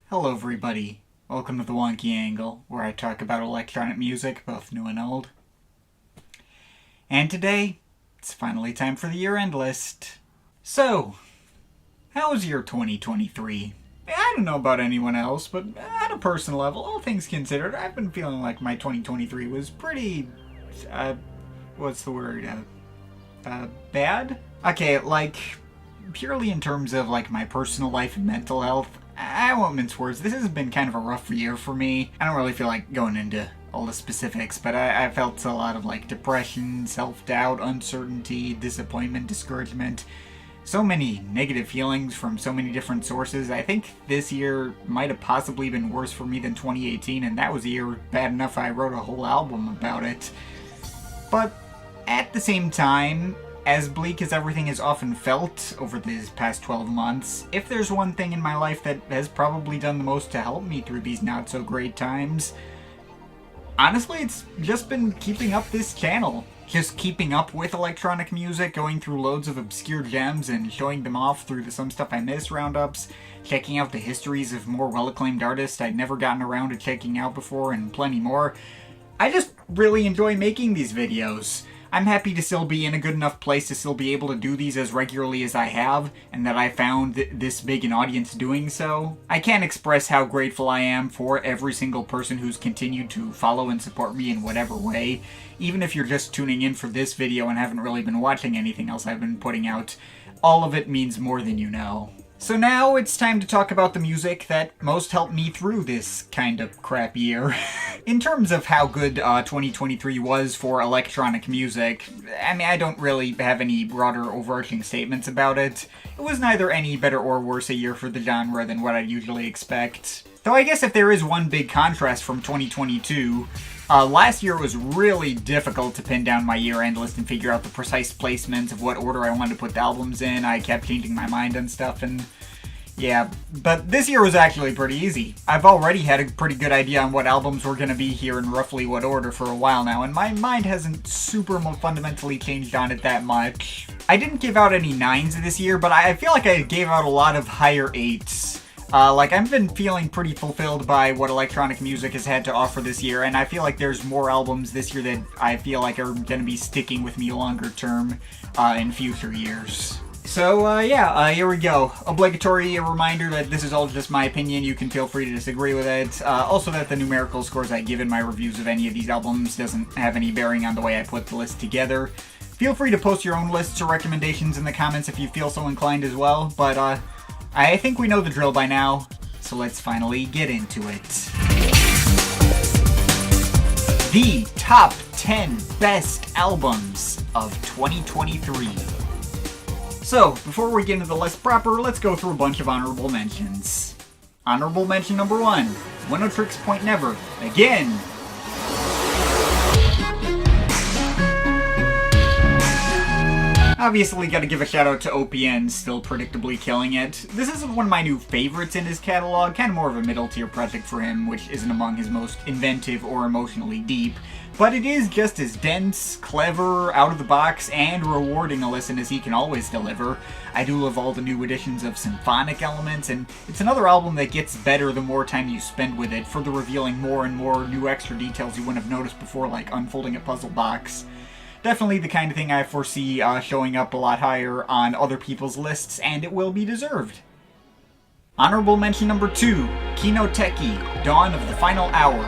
Hello everybody, welcome to the Wonky Angle, where I talk about electronic music, both new and old. And today, it's finally time for the year-end list. So, how was your 2023? I don't know about anyone else, but at a personal level, all things considered, I've been feeling like my 2023 was pretty, bad? Okay, purely in terms of, my personal life and mental health, I won't mince words. This has been kind of a rough year for me. I don't really feel like going into all the specifics, but I felt a lot of depression, self-doubt, uncertainty, disappointment, discouragement. So many negative feelings from so many different sources. I think this year might have possibly been worse for me than 2018, and that was a year bad enough I wrote a whole album about it. But at the same time, as bleak as everything has often felt over these past 12 months, if there's one thing in my life that has probably done the most to help me through these not-so-great times, honestly, it's just been keeping up this channel. Just keeping up with electronic music, going through loads of obscure gems and showing them off through the Some Stuff I Missed roundups, checking out the histories of more well-acclaimed artists I'd never gotten around to checking out before, and plenty more. I just really enjoy making these videos. I'm happy to still be in a good enough place to still be able to do these as regularly as I have, and that I found this big an audience doing so. I can't express how grateful I am for every single person who's continued to follow and support me in whatever way. Even if you're just tuning in for this video and haven't really been watching anything else I've been putting out, all of it means more than you know. So now it's time to talk about the music that most helped me through this kind of crap year. In terms of how good 2023 was for electronic music, I don't really have any broader overarching statements about it. It was neither any better or worse a year for the genre than what I'd usually expect. Though I guess if there is one big contrast from 2022, last year was really difficult to pin down my year-end list and figure out the precise placements of what order I wanted to put the albums in. I kept changing my mind on stuff, and yeah, but this year was actually pretty easy. I've already had a pretty good idea on what albums were going to be here in roughly what order for a while now, and my mind hasn't super fundamentally changed on it that much. I didn't give out any 9s this year, but I feel like I gave out a lot of higher 8s. I've been feeling pretty fulfilled by what electronic music has had to offer this year, and I feel like there's more albums this year that I feel like are going to be sticking with me longer term in future years. So, here we go. Obligatory reminder that this is all just my opinion. You can feel free to disagree with it. Also that the numerical scores I give in my reviews of any of these albums doesn't have any bearing on the way I put the list together. Feel free to post your own lists or recommendations in the comments if you feel so inclined as well, but, I think we know the drill by now, so let's finally get into it. The top 10 best albums of 2023. So, before we get into the list proper, let's go through a bunch of honorable mentions. Honorable mention number 1, One-O-Trix Point Never, again. Obviously gotta give a shout out to OPN, still predictably killing it. This isn't one of my new favorites in his catalog, kind of more of a middle tier project for him, which isn't among his most inventive or emotionally deep, but it is just as dense, clever, out of the box, and rewarding a listen as he can always deliver. I do love all the new additions of symphonic elements, and it's another album that gets better the more time you spend with it, further revealing more and more new extra details you wouldn't have noticed before, like unfolding a puzzle box. Definitely the kind of thing I foresee showing up a lot higher on other people's lists, and it will be deserved. Honorable mention number 2, Kinoteki, Dawn of the Final Hour.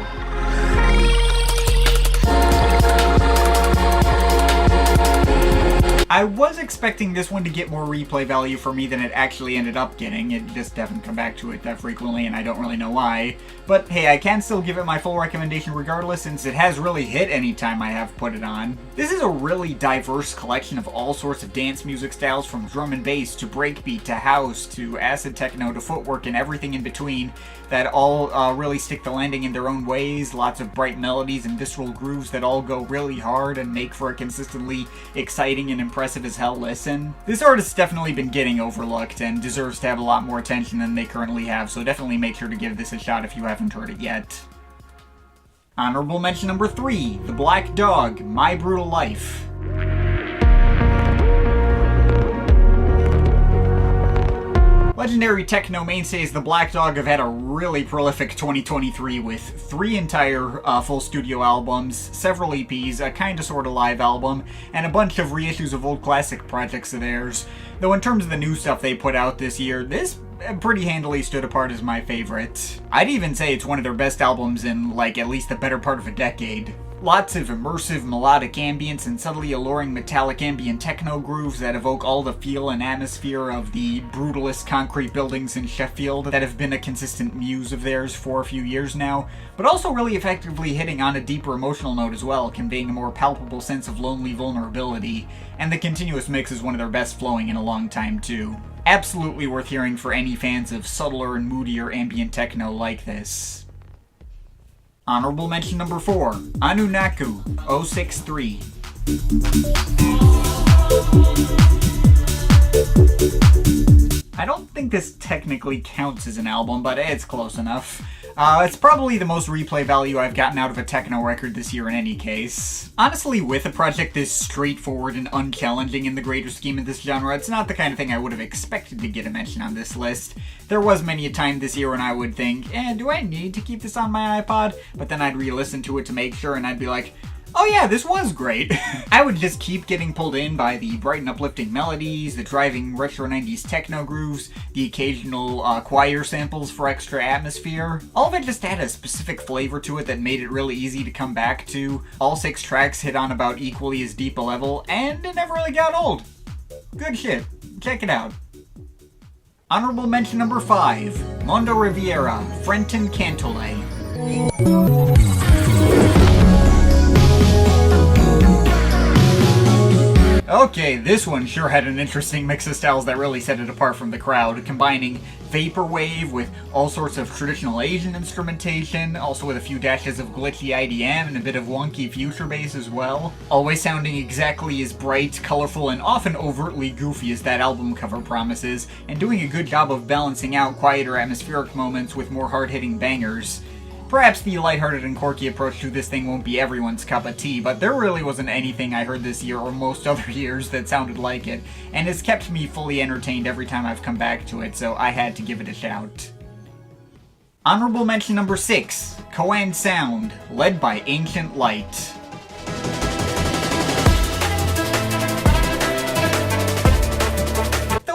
I was expecting this one to get more replay value for me than it actually ended up getting. It just haven't come back to it that frequently, and I don't really know why. But hey, I can still give it my full recommendation regardless, since it has really hit any time I have put it on. This is a really diverse collection of all sorts of dance music styles, from drum and bass to breakbeat to house to acid techno to footwork and everything in between, that all really stick the landing in their own ways. Lots of bright melodies and visceral grooves that all go really hard and make for a consistently exciting and impressive as hell listen. This artist's definitely been getting overlooked and deserves to have a lot more attention than they currently have, so definitely make sure to give this a shot if you haven't heard it yet. Honorable mention number 3, The Black Dog, My Brutal Life. Legendary techno mainstays The Black Dog have had a really prolific 2023 with 3 entire full studio albums, several EPs, a kinda sorta live album, and a bunch of reissues of old classic projects of theirs. Though in terms of the new stuff they put out this year, this pretty handily stood apart as my favorite. I'd even say it's one of their best albums in, like, at least the better part of a decade. Lots of immersive melodic ambience and subtly alluring metallic ambient techno grooves that evoke all the feel and atmosphere of the brutalist concrete buildings in Sheffield that have been a consistent muse of theirs for a few years now, but also really effectively hitting on a deeper emotional note as well, conveying a more palpable sense of lonely vulnerability, and the continuous mix is one of their best flowing in a long time too. Absolutely worth hearing for any fans of subtler and moodier ambient techno like this. Honorable mention number 4, Anunaku 063. I don't think this technically counts as an album, but it's close enough. It's probably the most replay value I've gotten out of a techno record this year in any case. Honestly, with a project this straightforward and unchallenging in the greater scheme of this genre, it's not the kind of thing I would have expected to get a mention on this list. There was many a time this year when I would think, do I need to keep this on my iPod? But then I'd re-listen to it to make sure and I'd be like, oh yeah, this was great. I would just keep getting pulled in by the bright and uplifting melodies, the driving retro 90s techno grooves, the occasional choir samples for extra atmosphere. All of it just had a specific flavor to it that made it really easy to come back to. All 6 tracks hit on about equally as deep a level, and it never really got old. Good shit. Check it out. Honorable mention number 5, Mondo Riviera, Frenton Cantolet. Okay, this one sure had an interesting mix of styles that really set it apart from the crowd, combining vaporwave with all sorts of traditional Asian instrumentation, also with a few dashes of glitchy IDM and a bit of wonky future bass as well. Always sounding exactly as bright, colorful, and often overtly goofy as that album cover promises, and doing a good job of balancing out quieter atmospheric moments with more hard-hitting bangers. Perhaps the lighthearted and quirky approach to this thing won't be everyone's cup of tea, but there really wasn't anything I heard this year or most other years that sounded like it, and it's kept me fully entertained every time I've come back to it, so I had to give it a shout. Honorable mention number 6, Koan Sound, led by Ancient Light.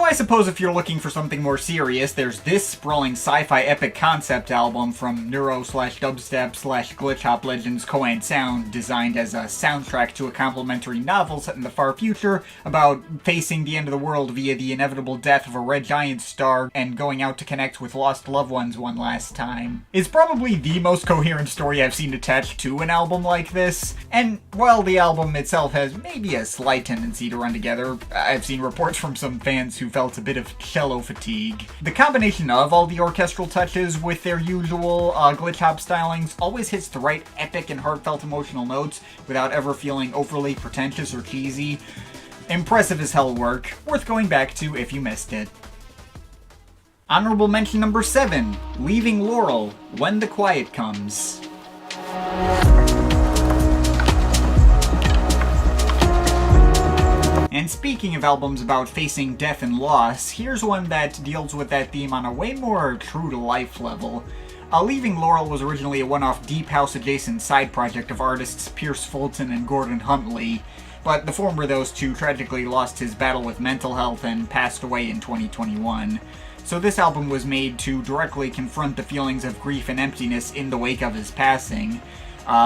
I suppose if you're looking for something more serious, there's this sprawling sci-fi epic concept album from neuro/dubstep/glitch hop legends Koan Sound, designed as a soundtrack to a complimentary novel set in the far future about facing the end of the world via the inevitable death of a red giant star and going out to connect with lost loved ones one last time. It's probably the most coherent story I've seen attached to an album like this, and while the album itself has maybe a slight tendency to run together, I've seen reports from some fans who felt a bit of cello fatigue. The combination of all the orchestral touches with their usual glitch hop stylings always hits the right epic and heartfelt emotional notes without ever feeling overly pretentious or cheesy. Impressive as hell work, worth going back to if you missed it. Honorable mention number 7, Leaving Laurel, When the Quiet Comes. And speaking of albums about facing death and loss, here's one that deals with that theme on a way more true-to-life level. Leaving Laurel was originally a one-off Deep House-adjacent side project of artists Pierce Fulton and Gordon Huntley, but the former of those two tragically lost his battle with mental health and passed away in 2021. So this album was made to directly confront the feelings of grief and emptiness in the wake of his passing,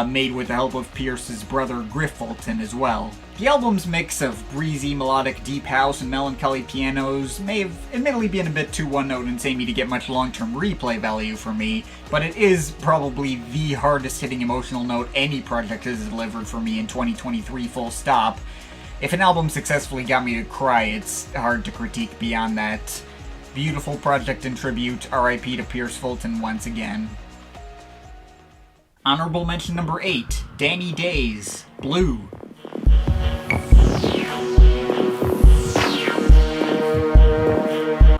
made with the help of Pierce's brother Griff Fulton as well. The album's mix of breezy, melodic deep house and melancholy pianos may have admittedly been a bit too one-note and samey to get much long-term replay value for me, but it is probably the hardest-hitting emotional note any project has delivered for me in 2023 full stop. If an album successfully got me to cry, it's hard to critique beyond that. Beautiful project and tribute, RIP to Pierce Fulton once again. Honorable mention number 8, Danny Days, Blue.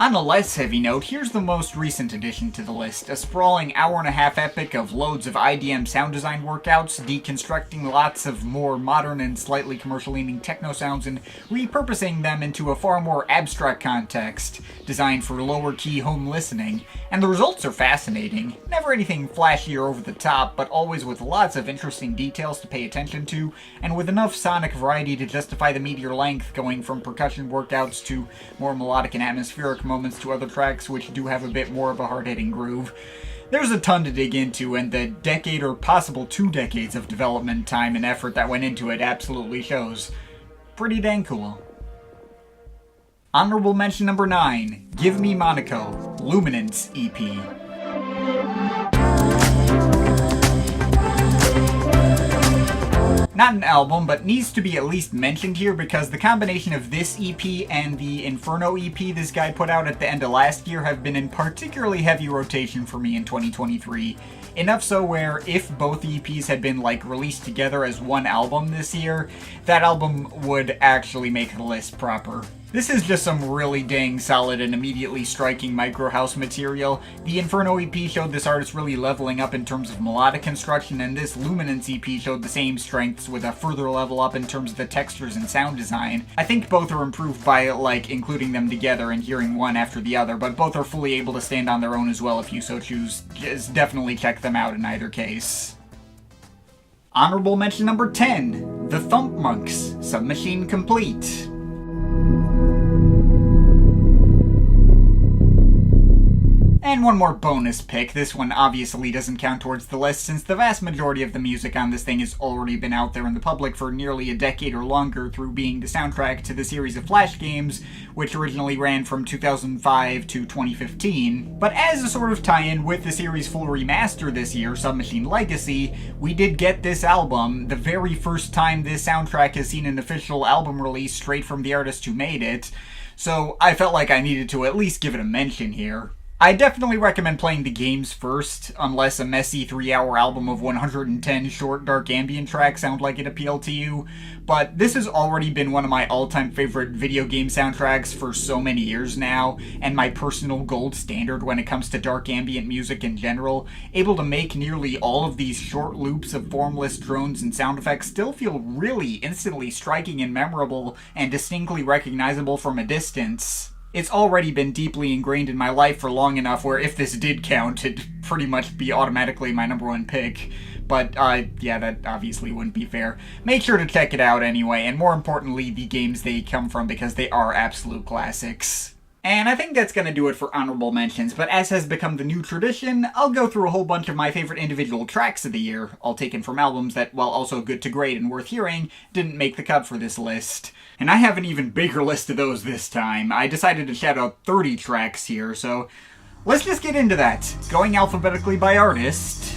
On a less heavy note, here's the most recent addition to the list, a sprawling hour-and-a-half epic of loads of IDM sound design workouts, deconstructing lots of more modern and slightly commercial-leaning techno sounds and repurposing them into a far more abstract context, designed for lower-key home listening, and the results are fascinating. Never anything flashy or over the top, but always with lots of interesting details to pay attention to, and with enough sonic variety to justify the meteor length, going from percussion workouts to more melodic and atmospheric moments to other tracks which do have a bit more of a hard-hitting groove. There's a ton to dig into, and the decade or possible 2 decades of development time and effort that went into it absolutely shows. Pretty dang cool. Honorable mention number 9, Give Me Monaco, Luminance EP. Not an album, but needs to be at least mentioned here because the combination of this EP and the Inferno EP this guy put out at the end of last year have been in particularly heavy rotation for me in 2023. Enough so where if both EPs had been released together as one album this year, that album would actually make the list proper. This is just some really dang solid and immediately striking micro house material. The Inferno EP showed this artist really leveling up in terms of melodic construction, and this Luminance EP showed the same strengths with a further level up in terms of the textures and sound design. I think both are improved by including them together and hearing one after the other, but both are fully able to stand on their own as well if you so choose. Just definitely check them out in either case. Honorable mention number 10, The Thump Monks, Submachine Complete. And one more bonus pick. This one obviously doesn't count towards the list since the vast majority of the music on this thing has already been out there in the public for nearly a decade or longer through being the soundtrack to the series of Flash games, which originally ran from 2005 to 2015. But as a sort of tie-in with the series' full remaster this year, Submachine Legacy, we did get this album, the very first time this soundtrack has seen an official album release straight from the artist who made it, so I felt like I needed to at least give it a mention here. I definitely recommend playing the games first, unless a messy 3-hour album of 110 short, dark ambient tracks sound like it appealed to you, but this has already been one of my all-time favorite video game soundtracks for so many years now, and my personal gold standard when it comes to dark ambient music in general, able to make nearly all of these short loops of formless drones and sound effects still feel really instantly striking and memorable and distinctly recognizable from a distance. It's already been deeply ingrained in my life for long enough where if this did count, it'd pretty much be automatically my number 1 pick. But, yeah, that obviously wouldn't be fair. Make sure to check it out anyway, and more importantly, the games they come from because they are absolute classics. And I think that's going to do it for honorable mentions, but as has become the new tradition, I'll go through a whole bunch of my favorite individual tracks of the year, all taken from albums that, while also good to great and worth hearing, didn't make the cut for this list. And I have an even bigger list of those this time. I decided to shout out 30 tracks here, so let's just get into that. Going alphabetically by artist.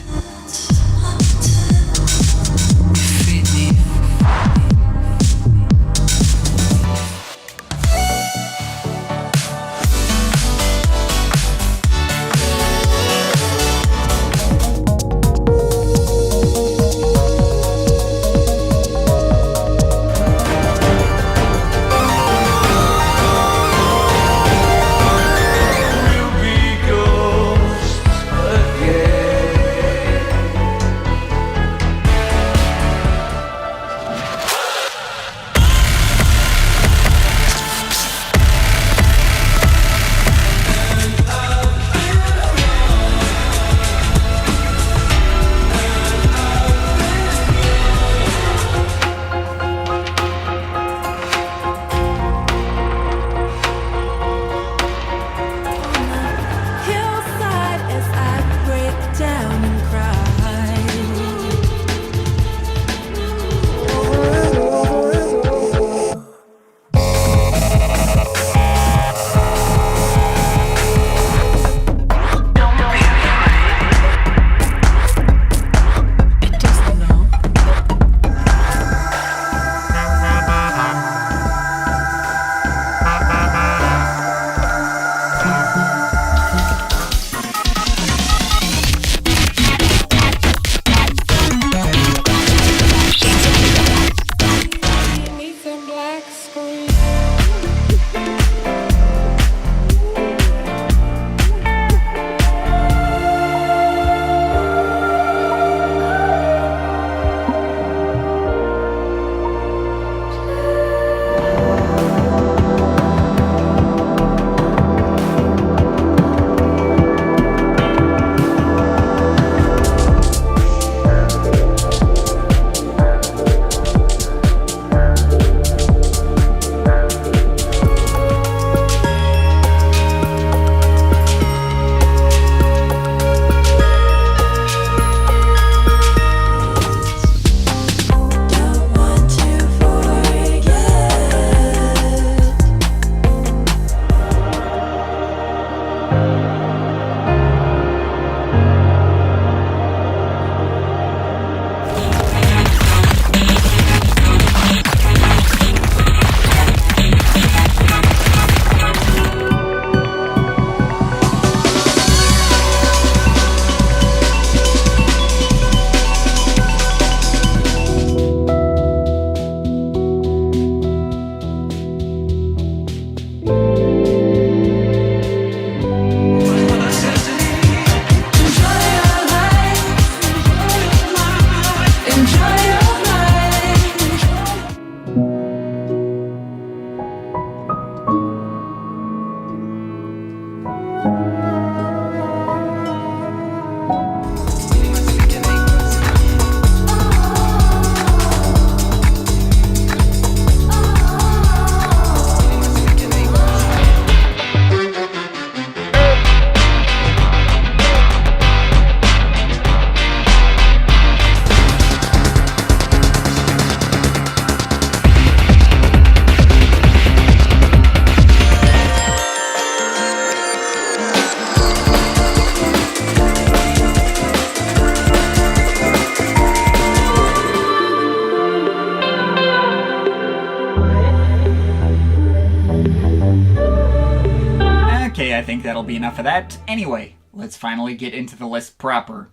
I think that'll be enough of that. Anyway, let's finally get into the list proper.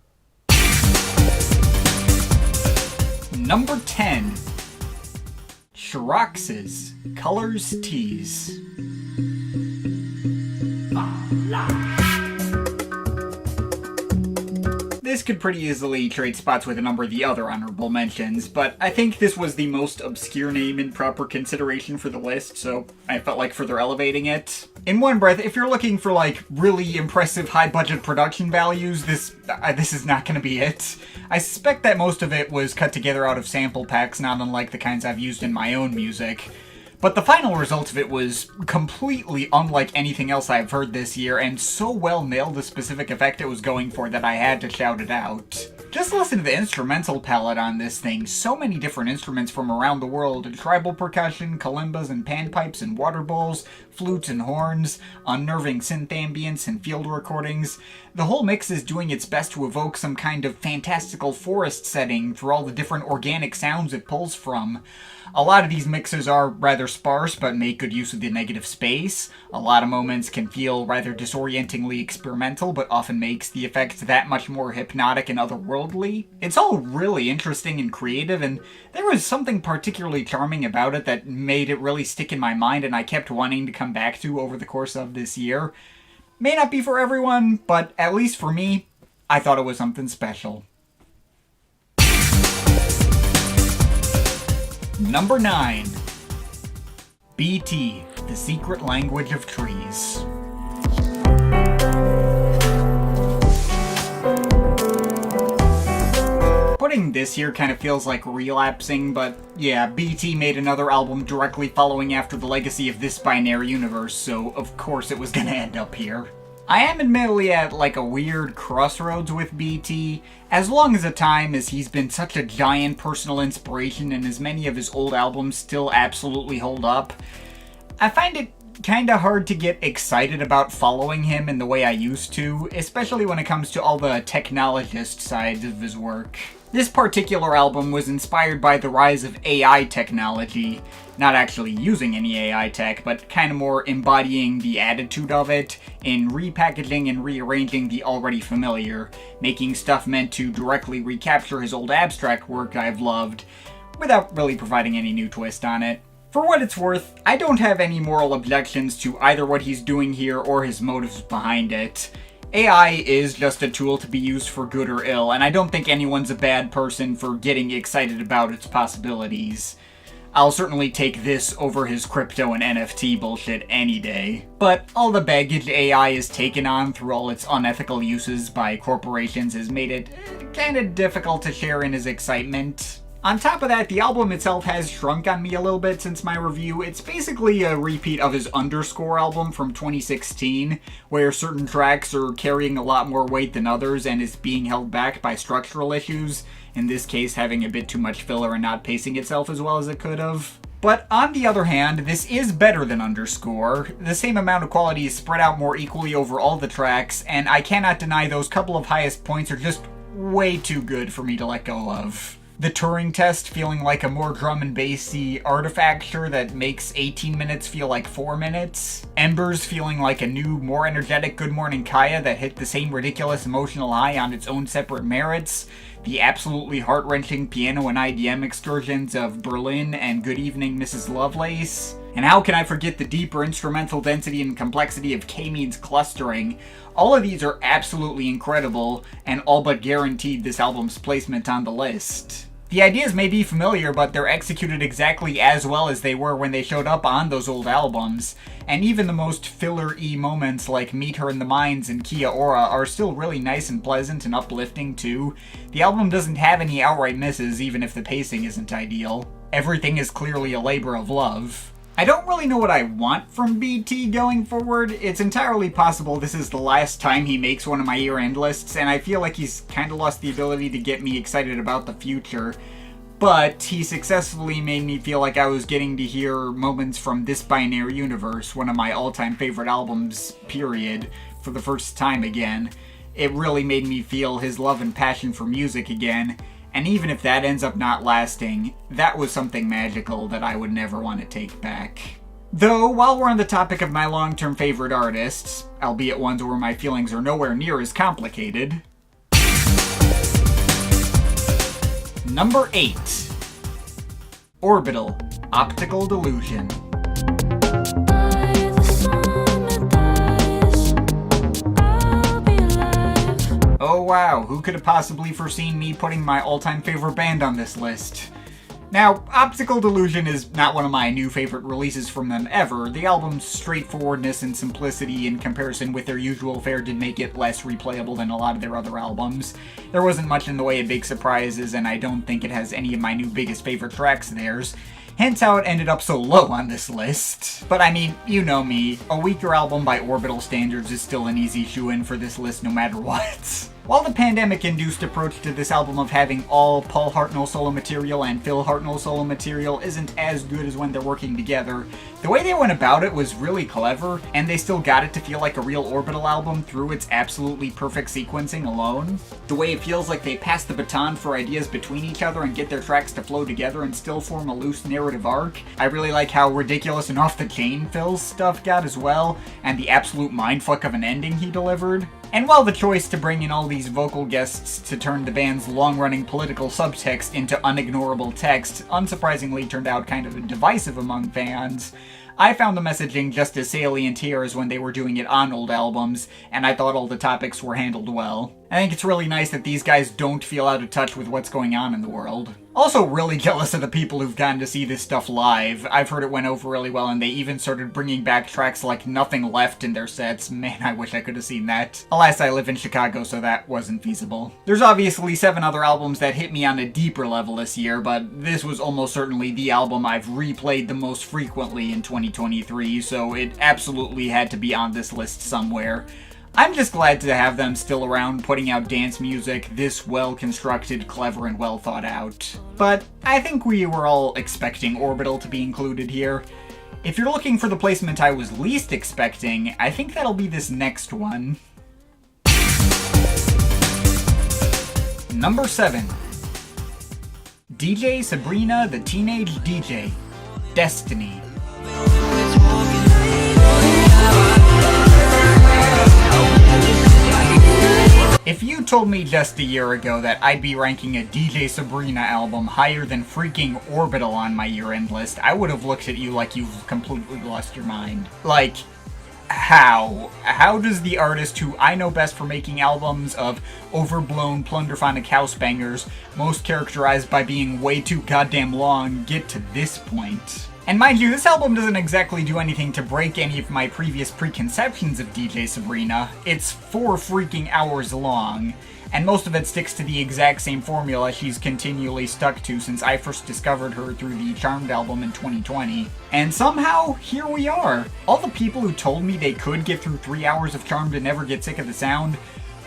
Number 10. Shirax's Colors Tease. This could pretty easily trade spots with a number of the other honorable mentions, but I think this was the most obscure name in proper consideration for the list, so I felt like further elevating it. In one breath, if you're looking for like really impressive high-budget production values, this is not going to be it. I suspect that most of it was cut together out of sample packs, not unlike the kinds I've used in my own music. But the final result of it was completely unlike anything else I've heard this year, and so well nailed the specific effect it was going for that I had to shout it out. Just listen to the instrumental palette on this thing. So many different instruments from around the world. Tribal percussion, kalimbas and panpipes and water bowls, flutes and horns, unnerving synth ambience and field recordings. The whole mix is doing its best to evoke some kind of fantastical forest setting through all the different organic sounds it pulls from. A lot of these mixes are rather sparse, but make good use of the negative space. A lot of moments can feel rather disorientingly experimental, but often makes the effects that much more hypnotic and otherworldly. It's all really interesting and creative, and there was something particularly charming about it that made it really stick in my mind, and I kept wanting to come back to over the course of this year. May not be for everyone, but at least for me, I thought it was something special. Number 9. BT, The Secret Language of Trees. Putting this here kind of feels like relapsing, but yeah, BT made another album directly following after the legacy of this binary universe, so of course it was gonna end up here. I am admittedly at like a weird crossroads with BT, as long as a time as he's been such a giant personal inspiration and as many of his old albums still absolutely hold up. I find it kinda hard to get excited about following him in the way I used to, especially when it comes to all the technologist sides of his work. This particular album was inspired by the rise of AI technology, not actually using any AI tech, but kind of more embodying the attitude of it in repackaging and rearranging the already familiar, making stuff meant to directly recapture his old abstract work I've loved, without really providing any new twist on it. For what it's worth, I don't have any moral objections to either what he's doing here or his motives behind it. AI is just a tool to be used for good or ill, and I don't think anyone's a bad person for getting excited about its possibilities. I'll certainly take this over his crypto and NFT bullshit any day. But all the baggage AI is taken on through all its unethical uses by corporations has made it kinda difficult to share in his excitement. On top of that, the album itself has shrunk on me a little bit since my review. It's basically a repeat of his Underscore album from 2016, where certain tracks are carrying a lot more weight than others and is being held back by structural issues, in this case having a bit too much filler and not pacing itself as well as it could have. But on the other hand, this is better than Underscore. The same amount of quality is spread out more equally over all the tracks, and I cannot deny those couple of highest points are just way too good for me to let go of. The Turing Test feeling like a more drum and bassy artifacture that makes 18 minutes feel like 4 minutes. Embers feeling like a new, more energetic Good Morning Kaya that hit the same ridiculous emotional high on its own separate merits. The absolutely heart-wrenching piano and IDM excursions of Berlin and Good Evening Mrs. Lovelace. And how can I forget the deeper instrumental density and complexity of K-Means clustering? All of these are absolutely incredible, and all but guaranteed this album's placement on the list. The ideas may be familiar, but they're executed exactly as well as they were when they showed up on those old albums. And even the most filler-y moments like Meet Her in the Mines and Kia Ora are still really nice and pleasant and uplifting too. The album doesn't have any outright misses, even if the pacing isn't ideal. Everything is clearly a labor of love. I don't really know what I want from BT going forward. It's entirely possible this is the last time he makes one of my year-end lists, and I feel like he's kinda lost the ability to get me excited about the future. But he successfully made me feel like I was getting to hear moments from This Binary Universe, one of my all-time favorite albums, period, for the first time again. It really made me feel his love and passion for music again. And even if that ends up not lasting, that was something magical that I would never want to take back. Though, while we're on the topic of my long-term favorite artists, albeit ones where my feelings are nowhere near as complicated. Number 8. Orbital, Optical Delusion. Oh wow, who could have possibly foreseen me putting my all-time favorite band on this list? Now, Optical Delusion is not one of my new favorite releases from them ever. The album's straightforwardness and simplicity in comparison with their usual fare did make it less replayable than a lot of their other albums. There wasn't much in the way of big surprises, and I don't think it has any of my new biggest favorite tracks theirs. Hence how it ended up so low on this list. But I mean, you know me, a weaker album by Orbital standards is still an easy shoo-in for this list no matter what. While the pandemic-induced approach to this album of having all Paul Hartnell solo material and Phil Hartnell solo material isn't as good as when they're working together, the way they went about it was really clever, and they still got it to feel like a real Orbital album through its absolutely perfect sequencing alone. The way it feels like they pass the baton for ideas between each other and get their tracks to flow together and still form a loose narrative arc. I really like how ridiculous and off-the-chain Phil's stuff got as well, and the absolute mindfuck of an ending he delivered. And while the choice to bring in all these vocal guests to turn the band's long-running political subtext into unignorable text unsurprisingly turned out kind of divisive among fans, I found the messaging just as salient here as when they were doing it on old albums, and I thought all the topics were handled well. I think it's really nice that these guys don't feel out of touch with what's going on in the world. Also really jealous of the people who've gotten to see this stuff live. I've heard it went over really well, and they even started bringing back tracks like Nothing Left in their sets. Man, I wish I could have seen that. Alas, I live in Chicago, so that wasn't feasible. There's obviously 7 other albums that hit me on a deeper level this year, but this was almost certainly the album I've replayed the most frequently in 2023, so it absolutely had to be on this list somewhere. I'm just glad to have them still around putting out dance music this well-constructed, clever, and well thought out. But I think we were all expecting Orbital to be included here. If you're looking for the placement I was least expecting, I think that'll be this next one. Number 7. DJ Sabrina the Teenage DJ. Destiny. If you told me just a year ago that I'd be ranking a DJ Sabrina album higher than freaking Orbital on my year-end list, I would have looked at you like you've completely lost your mind. Like, how? How does the artist who I know best for making albums of overblown plunderphonic house bangers, most characterized by being way too goddamn long, get to this point? And mind you, this album doesn't exactly do anything to break any of my previous preconceptions of DJ Sabrina. It's 4 freaking hours long, and most of it sticks to the exact same formula she's continually stuck to since I first discovered her through the Charmed album in 2020. And somehow, here we are. All the people who told me they could get through 3 hours of Charmed and never get sick of the sound,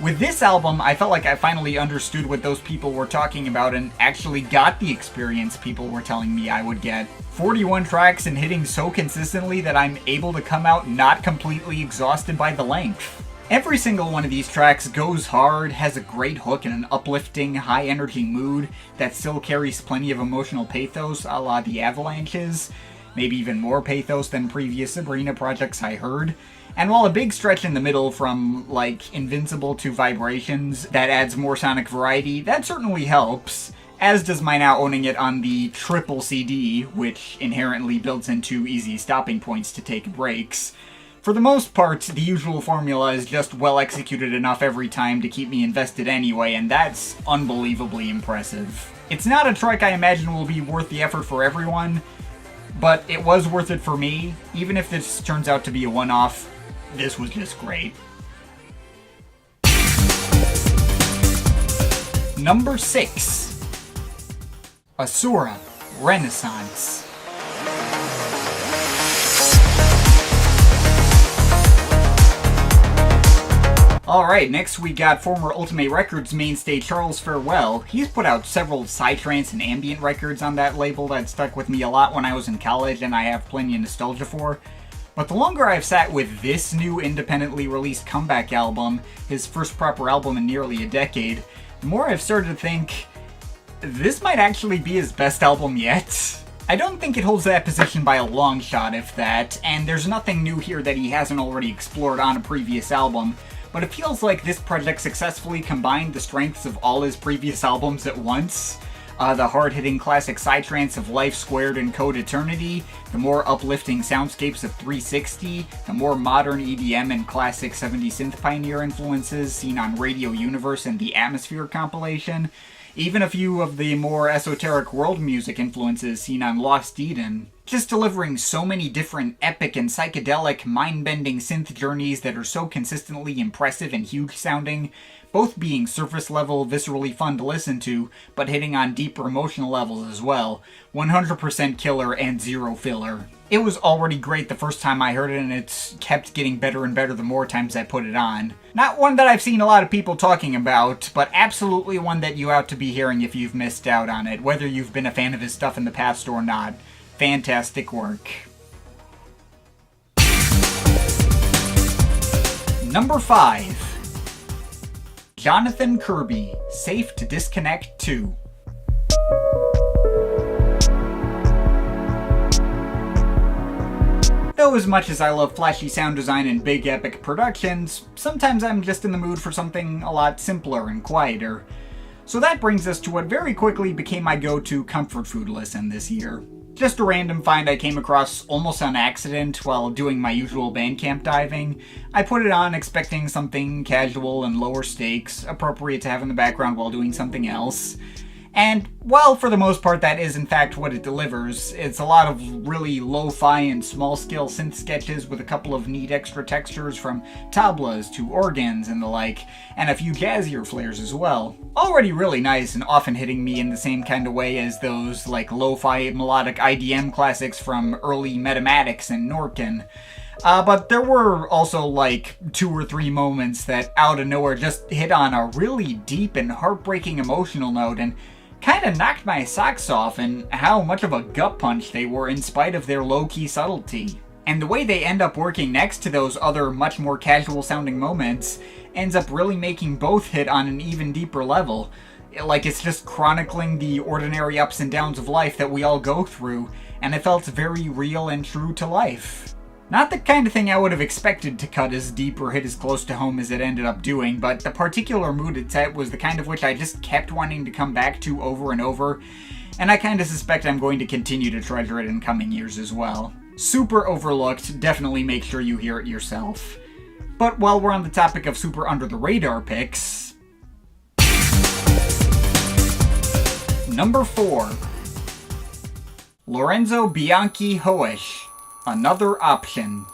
with this album, I felt like I finally understood what those people were talking about and actually got the experience people were telling me I would get. 41 tracks and hitting so consistently that I'm able to come out not completely exhausted by the length. Every single one of these tracks goes hard, has a great hook and an uplifting, high-energy mood that still carries plenty of emotional pathos a la the Avalanches, maybe even more pathos than previous Sabrina projects I heard. And while a big stretch in the middle from, like, Invincible to Vibrations that adds more sonic variety, that certainly helps, as does my now owning it on the triple CD, which inherently builds in 2 easy stopping points to take breaks. For the most part, the usual formula is just well executed enough every time to keep me invested anyway, and that's unbelievably impressive. It's not a track I imagine will be worth the effort for everyone, but it was worth it for me. Even if this turns out to be a one-off, this was just great. Number 6. Asura, Renaissance. Alright, next we got former Ultimate Records mainstay Charles Farewell. He's put out several psytrance and ambient records on that label that stuck with me a lot when I was in college and I have plenty of nostalgia for. But the longer I've sat with this new independently released comeback album, his first proper album in nearly a decade, the more I've started to think, this might actually be his best album yet. I don't think it holds that position by a long shot, if that, and there's nothing new here that he hasn't already explored on a previous album, but it feels like this project successfully combined the strengths of all his previous albums at once. The hard-hitting classic psytrance of Life Squared and Code Eternity, the more uplifting soundscapes of 360, the more modern EDM and classic 70s synth pioneer influences seen on Radio Universe and the Atmosphere compilation, even a few of the more esoteric world music influences seen on Lost Eden. Just delivering so many different epic and psychedelic, mind-bending synth journeys that are so consistently impressive and huge-sounding, both being surface-level, viscerally fun to listen to, but hitting on deeper emotional levels as well. 100% killer and zero filler. It was already great the first time I heard it, and it's kept getting better and better the more times I put it on. Not one that I've seen a lot of people talking about, but absolutely one that you ought to be hearing if you've missed out on it, whether you've been a fan of his stuff in the past or not. Fantastic work. Number 5. Jonathan Kirby, Safe to Disconnect 2. Though as much as I love flashy sound design and big epic productions, sometimes I'm just in the mood for something a lot simpler and quieter. So that brings us to what very quickly became my go-to comfort food listen this year. Just a random find I came across almost on accident while doing my usual Bandcamp diving. I put it on expecting something casual and lower stakes, appropriate to have in the background while doing something else. And while for the most part that is in fact what it delivers, it's a lot of really lo-fi and small-scale synth sketches with a couple of neat extra textures from tablas to organs and the like, and a few jazzier flares as well. Already really nice and often hitting me in the same kind of way as those like lo-fi melodic IDM classics from early Metamatics and Norkin. But there were also like 2 or 3 moments that out of nowhere just hit on a really deep and heartbreaking emotional note and kinda knocked my socks off in how much of a gut punch they were in spite of their low-key subtlety. And the way they end up working next to those other much more casual sounding moments ends up really making both hit on an even deeper level. Like it's just chronicling the ordinary ups and downs of life that we all go through, and it felt very real and true to life. Not the kind of thing I would have expected to cut as deep or hit as close to home as it ended up doing, but the particular mood it set was the kind of which I just kept wanting to come back to over and over, and I kinda suspect I'm going to continue to treasure it in coming years as well. Super overlooked, definitely make sure you hear it yourself. But while we're on the topic of super under-the-radar picks... Number 4. Lorenzo Bianchi Hoesch, Another Option.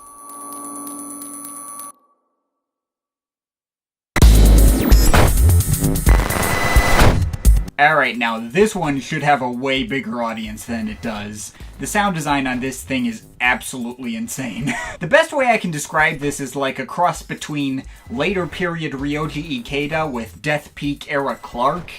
Alright, now this one should have a way bigger audience than it does. The sound design on this thing is absolutely insane. The best way I can describe this is like a cross between later period Ryoji Ikeda with Death Peak era Clark.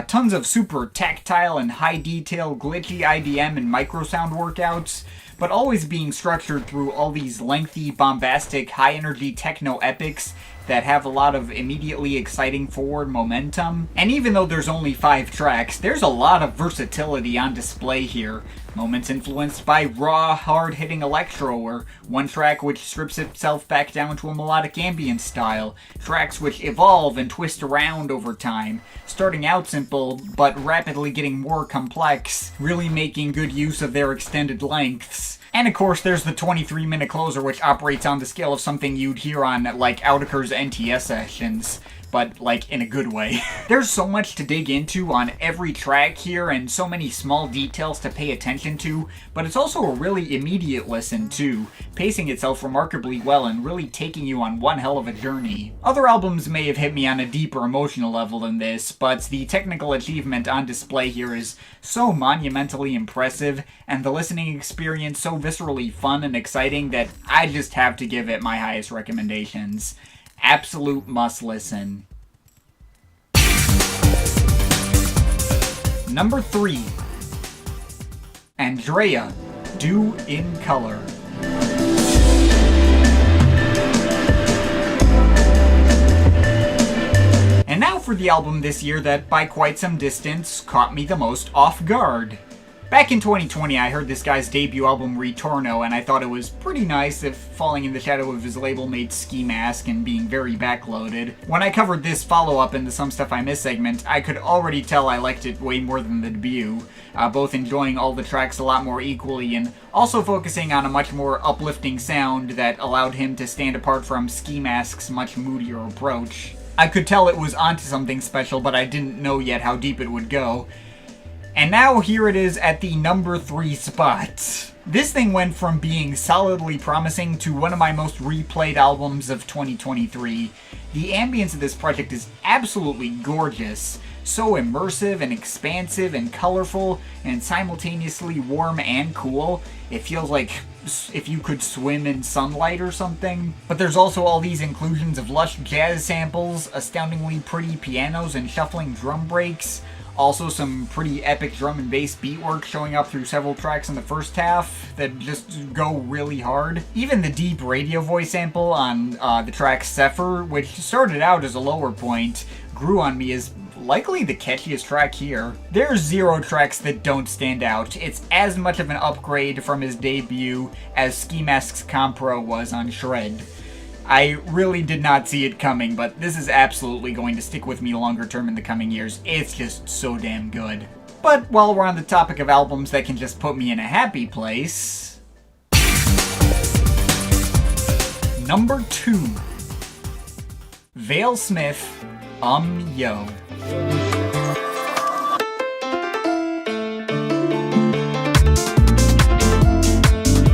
Tons of super tactile and high detail glitchy IDM and micro sound workouts, but always being structured through all these lengthy, bombastic, high-energy techno epics that have a lot of immediately exciting forward momentum. And even though there's only 5 tracks, there's a lot of versatility on display here. Moments influenced by raw, hard-hitting electro, or one track which strips itself back down to a melodic ambient style, tracks which evolve and twist around over time, starting out simple, but rapidly getting more complex, really making good use of their extended lengths. And of course there's the 23-minute closer which operates on the scale of something you'd hear on, like, Oudaker's NTS sessions, but, like, in a good way. There's so much to dig into on every track here, and so many small details to pay attention to, but it's also a really immediate listen, too, pacing itself remarkably well and really taking you on one hell of a journey. Other albums may have hit me on a deeper emotional level than this, but the technical achievement on display here is so monumentally impressive, and the listening experience so viscerally fun and exciting that I just have to give it my highest recommendations. Absolute must listen. Number 3. Andrea, Do in Color. And now for the album this year that by quite some distance caught me the most off guard. Back in 2020, I heard this guy's debut album Ritorno, and I thought it was pretty nice if falling in the shadow of his label-mate Ski Mask and being very backloaded. When I covered this follow-up in the Some Stuff I Miss segment, I could already tell I liked it way more than the debut, both enjoying all the tracks a lot more equally and also focusing on a much more uplifting sound that allowed him to stand apart from Ski Mask's much moodier approach. I could tell it was onto something special, but I didn't know yet how deep it would go. And now here it is at the number 3 spot. This thing went from being solidly promising to one of my most replayed albums of 2023. The ambience of this project is absolutely gorgeous. So immersive and expansive and colorful and simultaneously warm and cool. It feels like if you could swim in sunlight or something. But there's also all these inclusions of lush jazz samples, astoundingly pretty pianos and shuffling drum breaks. Also some pretty epic drum and bass beat work showing up through several tracks in the first half that just go really hard. Even the deep radio voice sample on the track Zephyr, which started out as a lower point, grew on me as likely the catchiest track here. There's 0 tracks that don't stand out. It's as much of an upgrade from his debut as Ski Mask's Compro was on Shred. I really did not see it coming, but this is absolutely going to stick with me longer term in the coming years. It's just so damn good. But while we're on the topic of albums that can just put me in a happy place... Number 2. Vale Smith, Yo.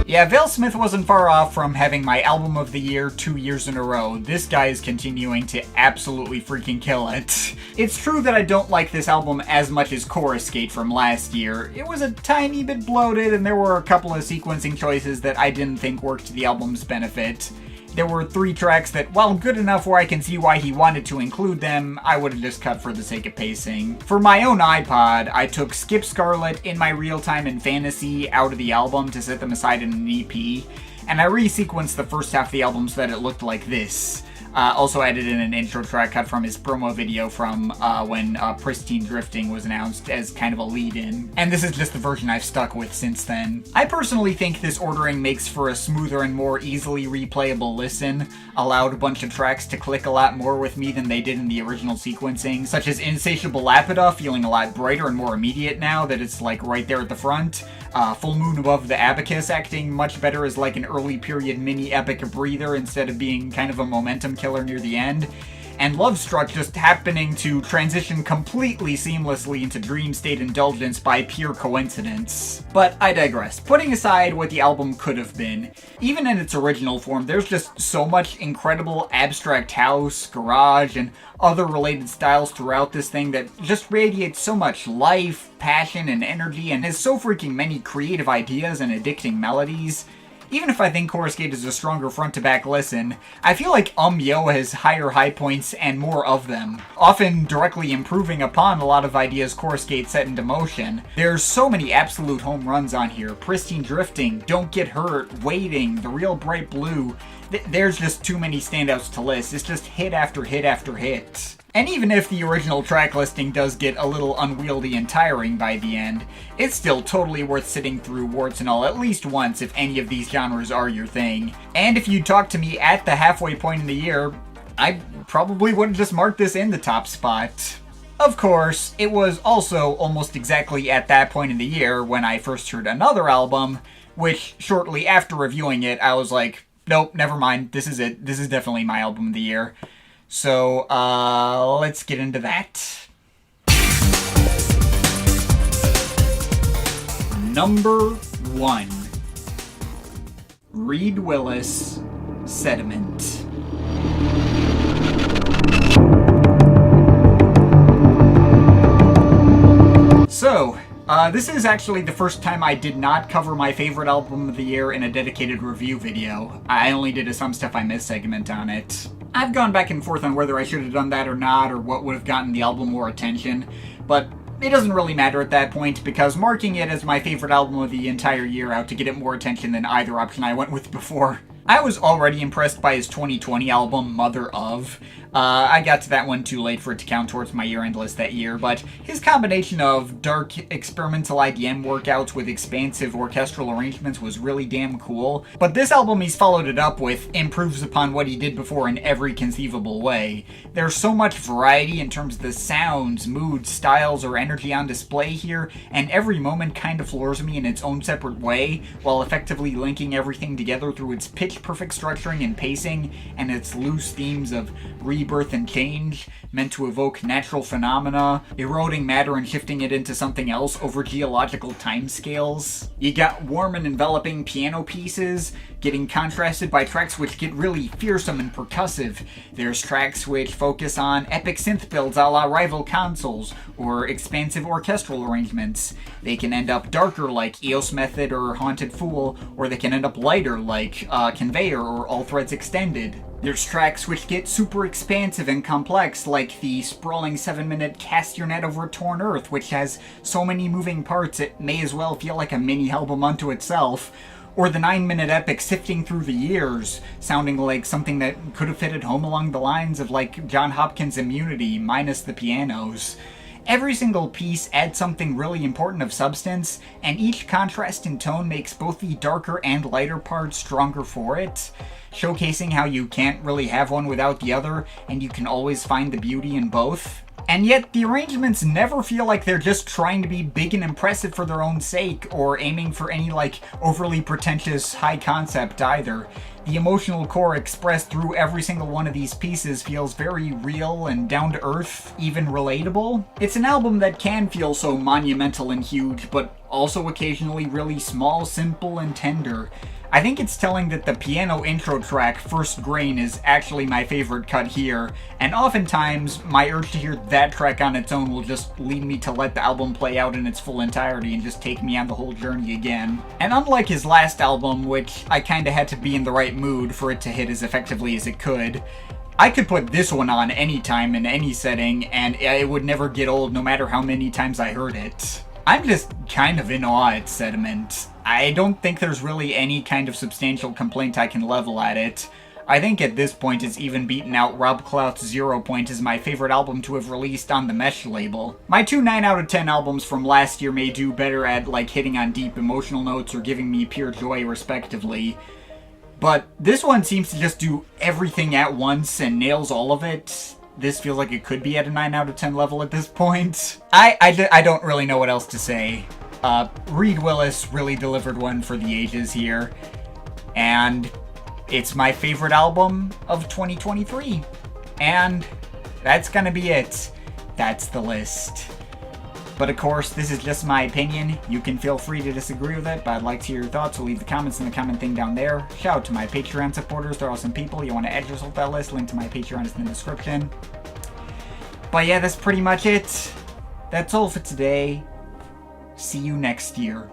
Yeah, Vale Smith wasn't far off from having my album of the year 2 years in a row. This guy is continuing to absolutely freaking kill it. It's true that I don't like this album as much as Chorus Gate from last year. It was a tiny bit bloated, and there were a couple of sequencing choices that I didn't think worked to the album's benefit. There were 3 tracks that, while good enough where I can see why he wanted to include them, I would have just cut for the sake of pacing. For my own iPod, I took Skip Scarlet, In My Real Time, and Fantasy out of the album to set them aside in an EP, and I resequenced the first half of the album so that it looked like this. Also added in an intro track cut from his promo video from when Pristine Drifting was announced as kind of a lead-in. And this is just the version I've stuck with since then. I personally think this ordering makes for a smoother and more easily replayable listen, allowed a bunch of tracks to click a lot more with me than they did in the original sequencing, such as Insatiable Lapida feeling a lot brighter and more immediate now that it's like right there at the front. Full Moon Above the Abacus acting much better as like an early period mini epic breather instead of being kind of a momentum killer near the end, and Love Struck just happening to transition completely seamlessly into dream state indulgence by pure coincidence. But I digress. Putting aside what the album could have been, even in its original form, there's just so much incredible abstract house, garage, and other related styles throughout this thing that just radiates so much life, passion, and energy, and has so freaking many creative ideas and addicting melodies. Even if I think Chorus Gate is a stronger front-to-back listen, I feel like Yo has higher high points and more of them, often directly improving upon a lot of ideas Chorus Gate set into motion. There's so many absolute home runs on here. Pristine Drifting, Don't Get Hurt, Waiting, The Real Bright Blue. There's just too many standouts to list. It's just hit after hit after hit. And even if the original track listing does get a little unwieldy and tiring by the end, it's still totally worth sitting through warts and all at least once if any of these genres are your thing. And if you talked to me at the halfway point in the year, I probably wouldn't just mark this in the top spot. Of course, it was also almost exactly at that point in the year when I first heard another album, which shortly after reviewing it, I was like, nope, never mind, this is it. This is definitely my album of the year. So, let's get into that. Number 1. Reed Willis, Sediment. So, this is actually the first time I did not cover my favorite album of the year in a dedicated review video. I only did a Some Stuff I Miss segment on it. I've gone back and forth on whether I should have done that or not, or what would have gotten the album more attention, but it doesn't really matter at that point, because marking it as my favorite album of the entire year out to get it more attention than either option I went with before. I was already impressed by his 2020 album, Mother Of. I got to that one too late for it to count towards my year-end list that year, but his combination of dark experimental IDM workouts with expansive orchestral arrangements was really damn cool. But this album he's followed it up with improves upon what he did before in every conceivable way. There's so much variety in terms of the sounds, moods, styles, or energy on display here, and every moment kind of floors me in its own separate way, while effectively linking everything together through its pitch-perfect structuring and pacing, and its loose themes of rebirth and change, meant to evoke natural phenomena, eroding matter and shifting it into something else over geological timescales. You got warm and enveloping piano pieces, getting contrasted by tracks which get really fearsome and percussive. There's tracks which focus on epic synth builds a la Rival Consoles, or expansive orchestral arrangements. They can end up darker like EOS Method or Haunted Fool, or they can end up lighter like Conveyor or All Threads Extended. There's tracks which get super expansive and complex, like the sprawling 7-minute Cast Your Net Over Torn Earth, which has so many moving parts it may as well feel like a mini-album unto itself, or the 9-minute epic Sifting Through the Years, sounding like something that could have fitted home along the lines of like John Hopkins' Immunity, minus the pianos. Every single piece adds something really important of substance, and each contrast in tone makes both the darker and lighter parts stronger for it, showcasing how you can't really have one without the other, and you can always find the beauty in both. And yet, the arrangements never feel like they're just trying to be big and impressive for their own sake, or aiming for any, overly pretentious high concept either. The emotional core expressed through every single one of these pieces feels very real and down-to-earth, even relatable. It's an album that can feel so monumental and huge, but also occasionally really small, simple, and tender. I think it's telling that the piano intro track, First Grain, is actually my favorite cut here, and oftentimes my urge to hear that track on its own will just lead me to let the album play out in its full entirety and just take me on the whole journey again. And unlike his last album, which I kinda had to be in the right mood for it to hit as effectively as it could, I could put this one on anytime in any setting, and it would never get old no matter how many times I heard it. I'm just kind of in awe at Sediment. I don't think there's really any kind of substantial complaint I can level at it. I think at this point it's even beaten out Rob Clout's 0 Point as my favorite album to have released on the Mesh label. My two 9 out of 10 albums from last year may do better at hitting on deep emotional notes or giving me pure joy respectively. But this one seems to just do everything at once and nails all of it. This feels like it could be at a 9 out of 10 level at this point. I don't really know what else to say. Reed Willis really delivered one for the ages here. And it's my favorite album of 2023. And that's gonna be it. That's the list. But of course, this is just my opinion. You can feel free to disagree with it, but I'd like to hear your thoughts, so leave the comments in the comment thing down there. Shout out to my Patreon supporters. They're awesome people. You want to add yourself to that list, link to my Patreon is in the description. But yeah, that's pretty much it. That's all for today. See you next year.